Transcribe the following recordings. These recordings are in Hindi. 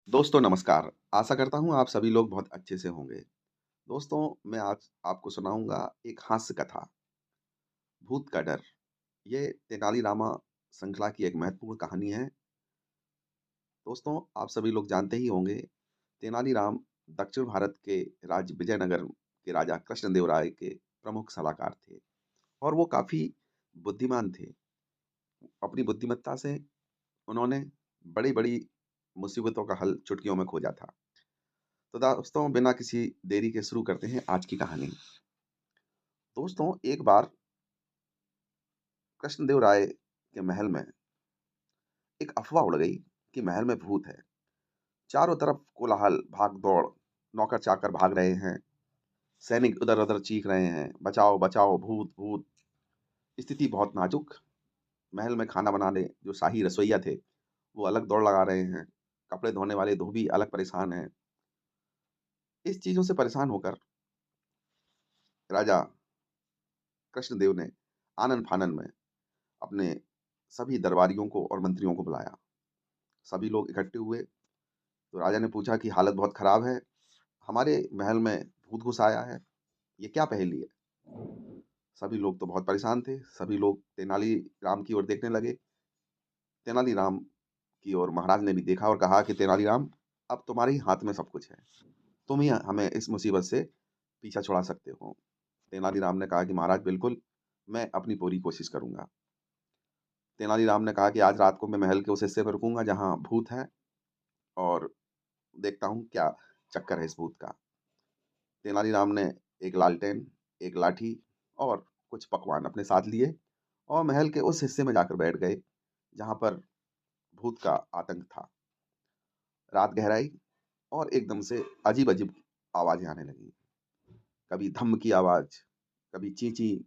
दोस्तों नमस्कार। आशा करता हूँ आप सभी लोग बहुत अच्छे से होंगे। दोस्तों मैं आज आपको सुनाऊँगा एक हास्य कथा, भूत का डर। ये तेनालीरामा श्रृंखला की एक महत्वपूर्ण कहानी है। दोस्तों आप सभी लोग जानते ही होंगे, तेनालीराम दक्षिण भारत के राज्य विजयनगर के राजा कृष्णदेव राय के प्रमुख सलाहकार थे और वो काफ़ी बुद्धिमान थे। अपनी बुद्धिमत्ता से उन्होंने बड़ी-बड़ी मुसीबतों का हल चुटकियों में खोजा था। तो दोस्तों बिना किसी देरी के शुरू करते हैं आज की कहानी। दोस्तों एक बार कृष्णदेव राय के महल में एक अफवाह उड़ गई कि महल में भूत है। चारों तरफ कोलाहल, भाग-दौड़, नौकर-चाकर भाग रहे हैं, सैनिक इधर-उधर चीख रहे हैं, बचाओ, बचाओ, भूत, भूत। स्थिति बहुत नाजुक। महल में खाना बनाने जो शाही रसोइया थे, वो अलग दौड़ लगा रहे हैं। कपड़े धोने वाले धोबी अलग परेशान हैं। इस चीज़ों से परेशान होकर राजा कृष्णदेव ने आनन-फानन में अपने सभी दरबारियों को और मंत्रियों को बुलाया। सभी लोग इकट्ठे हुए, तो राजा ने पूछा कि हालत बहुत खराब है, हमारे महल में भूत घुस आया है, ये क्या पहेली है? सभी लोग तो बहुत परेशान थे, सभी लोग तेनालीराम की ओर देखने लगे। तेनालीराम की ओर महाराज ने भी देखा और कहा कि तेनालीराम, अब तुम्हारे ही हाथ में सब कुछ है, तुम ही हमें इस मुसीबत से पीछा छुड़ा सकते हो। तेनालीराम ने कहा कि महाराज बिल्कुल, मैं अपनी पूरी कोशिश करूँगा। तेनालीराम ने कहा कि आज रात को मैं महल के उस हिस्से में रुकूँगा जहाँ भूत है और देखता हूँ क्या चक्कर है इस भूत का। तेनालीराम ने एक लालटेन, एक लाठी और कुछ पकवान अपने साथ लिए और महल के उस हिस्से में जाकर बैठ गए जहाँ पर भूत का आतंक था। रात गहराई और एकदम से अजीब-अजीब आवाज़ें आने लगीं। कभी धम्म की आवाज़, कभी चीं-चीं,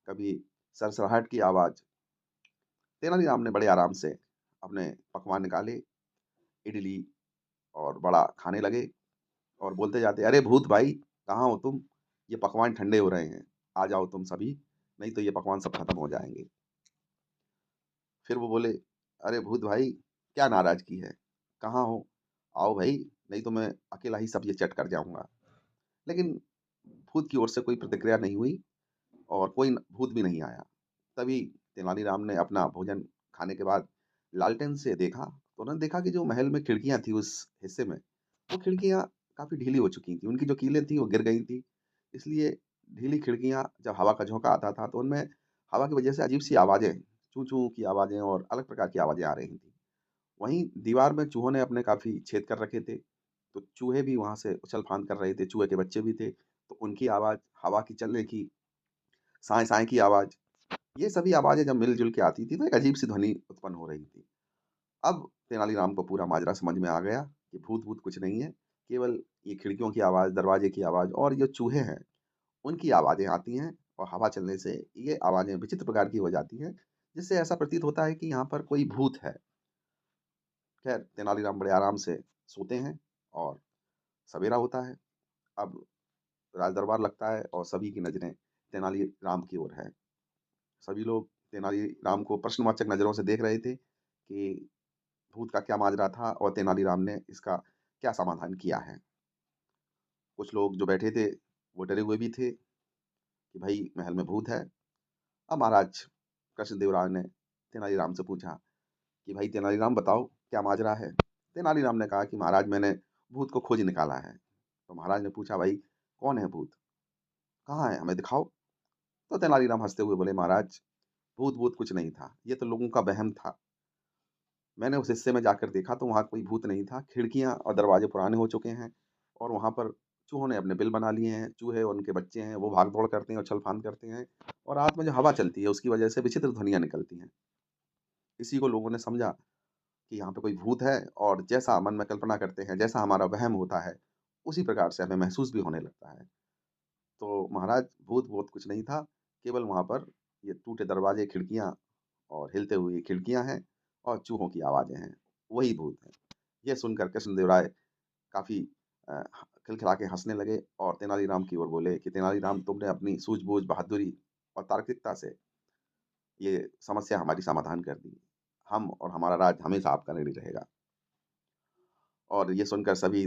कभी सरसराहट की आवाज़। तेनालीराम ने बड़े आराम से अपने पकवान निकाले, इडली और वड़ा खाने लगे और बोलते जाते, "अरे भूत भाई, कहाँ हो तुम? ये पकवान ठंडे हो रहे हैं, आ जाओ तुम सभी, नहीं तो ये पकवान सब खत्म हो जाएँगे।" फिर वो बोले, "अरे भूत भाई, क्या नाराज़गी है? कहाँ हो? आओ भई, नहीं तो मैं अकेला ही सब ये चट कर जाऊँगा।" लेकिन भूत की ओर से कोई प्रतिक्रिया नहीं हुई और कोई न भूत भी नहीं आया। तभी तेनालीराम ने अपना भोजन खाने के बाद लालटेन से देखा, तो उन्होंने देखा कि जो महल में खिड़कियाँ थी उस हिस्से में, वो खिड़कियाँ काफ़ी ढीली हो चुकी थी। उनकी जो कीलें थी वो गिर गई थी। इसलिए ढीली खिड़कियाँ जब हवा का झोंका आता था तो उनमें हवा की वजह से अजीब-सी आवाज़ें, चूँ-चूँ की आवाज़ें और अलग प्रकार की आवाज़ें आ रही थी। वहीं दीवार में चूहों ने अपने काफ़ी छेद कर रखे थे, तो चूहे भी वहाँ से उछल-फांद कर रहे थे, चूहे के बच्चे भी थे, तो उनकी आवाज़, हवा की चलने की, साँय-साँय की आवाज़, ये सभी आवाज़ें जब मिल-जुल के आती थी तो एक अजीब-सी ध्वनि उत्पन्न हो रही थी। अब तेनालीराम को पूरा माजरा समझ में आ गया कि भूत-वूत कुछ नहीं है, केवल ये खिड़कियों की आवाज़, दरवाजे की आवाज़ और जो चूहे हैं, उनकी आवाज़ें आती हैं और हवा चलने से ये आवाज़ें विचित्र प्रकार की हो जाती हैं, जिससे ऐसा प्रतीत होता है कि यहाँ पर कोई भूत है। खैर, तेनालीराम बड़े आराम से सोते हैं और सवेरा होता है। अब राजदरबार लगता है और सभी की नज़रें तेनालीराम की ओर हैं। सभी लोग तेनालीराम को प्रश्नवाचक नज़रों से देख रहे थे कि भूत का क्या माजरा था और तेनालीराम ने इसका क्या समाधान किया है। कुछ लोग जो बैठे थे, वो डरे हुए भी थे कि भई महल में भूत है। अब महाराज कृष्णदेव राय ने तेनालीराम से पूछा कि भाई तेनालीराम बताओ क्या माजरा है? तेनालीराम ने कहा कि महाराज मैंने भूत को खोज निकाला है। तो महाराज ने पूछा भाई कौन है भूत? कहाँ है? हमें दिखाओ। तो तेनालीराम हँसते हुए बोले महाराज भूत-वूत कुछ नहीं था। ये तो लोगों का वहम था। मैंने उस हिस्से में जाकर देखा तो वहाँ कोई भूत नहीं था। खिड़कियाँ और दरवाजे पुराने हो चुके हैं और वहाँ पर चूहों ने अपने बिल बना लिए हैं। चूहे और उनके बच्चे हैं, वो भाग-दौड़ करते हैं, उछल-फांद करते हैं और रात में जो हवा चलती है उसकी वजह से विचित्र ध्वनियाँ निकलती हैं। इसी को लोगों ने समझा कि यहाँ पे कोई भूत है और जैसा मन में कल्पना करते हैं, जैसा हमारा वहम होता है, उसी प्रकार से हमें महसूस भी होने लगता है। तो महाराज भूत-वूत कुछ नहीं था, केवल वहाँ पर ये टूटे दरवाजे, खिड़कियाँ और हिलते हुए खिड़कियाँ हैं और चूहों की आवाज़ें हैं, वही भूत हैं। ये सुनकर कृष्णदेव राय काफ़ी अ, खिलखिला के हँसने लगे और तेनालीराम की ओर बोले कि तेनालीराम तुमने अपनी सूझबूझ, बहादुरी और तार्किकता से ये समस्या हमारी समाधान कर दी। हम और हमारा राज्य हमेशा आपका ऋणी रहेगा। और ये सुनकर सभी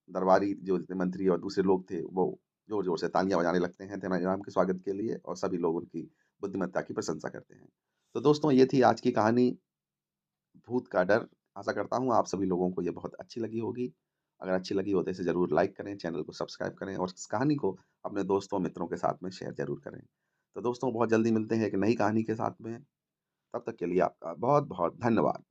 दरबारी जो जितने मंत्री और दूसरे लोग थे, वो ज़ोर-ज़ोर से तालियाँ बजाने लगते हैं तेनालीराम के स्वागत के लिए और सभी लोग उनकी बुद्धिमत्ता की प्रशंसा करते हैं। तो दोस्तों, ये थी आज की कहानी, भूत का डर। आशा करता हूँ आप सभी लोगों को ये बहुत अच्छी लगी होगी। अगर अच्छी लगी हो तो इसे ज़रूर लाइक करें, चैनल को सब्सक्राइब करें और इस कहानी को अपने दोस्तों, मित्रों के साथ में शेयर ज़रूर करें। तो दोस्तों, बहुत जल्दी मिलते हैं एक नई कहानी के साथ में। तब तक के लिए आपका बहुत-बहुत धन्यवाद।